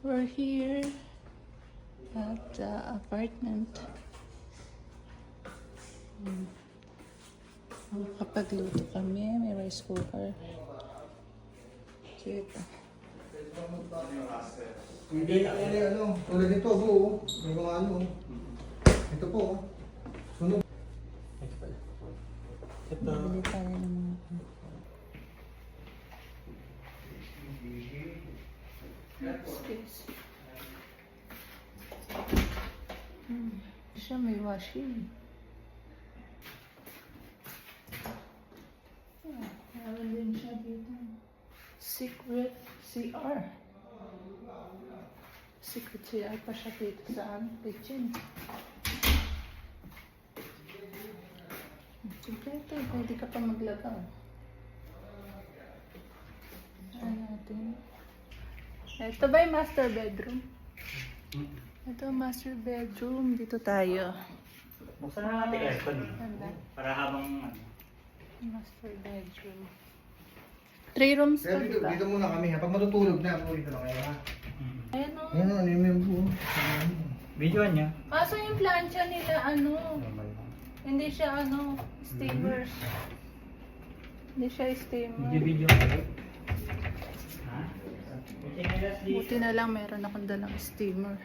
We're here at the apartment. Makapagluto kami. May rice cooker. Cute. Hindi ano, tulad nito, buo. May mga ano. Ito po, sunog. Bili tayo ng mga... What's this? Siya may washing. Meron din siya dito. Secret CR. Secret CR pa siya dito sa kitchen. Kompleto, pwede ka pa maglagaw. Ano natin? Ito ba yung master bedroom? Ito ang master bedroom. Dito tayo. Buksan na natin aircon. Ganda. Para habang Master bedroom. 3 rooms to, Kaya dito, diba? dito muna kami ha. Pag matutulog na, po dito lang kayo ha. Ayan o. Ayan o, ano yung buo. video niya. Kaso yung plancha nila, ano, hindi siya, ano, steamers. Hindi siya steamer. Video. Ha? Buti na lang meron akong dalang steamer.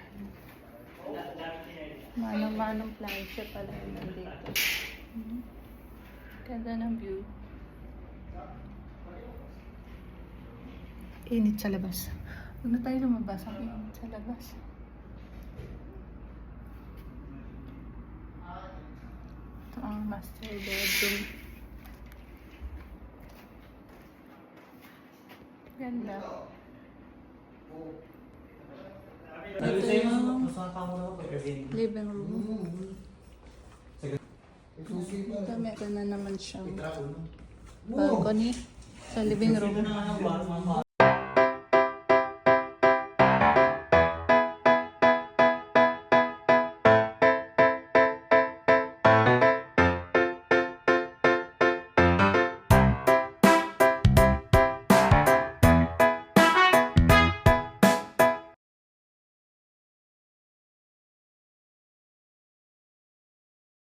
Manong-manong plancha pala yun nandito. Ganda ng view. Init sa labas. Huwag na tayo lumabas. Ang init sa labas. Ito ang master bedroom. Ganda. Ito yung living room. Ito meron na naman siyang balcony sa living room.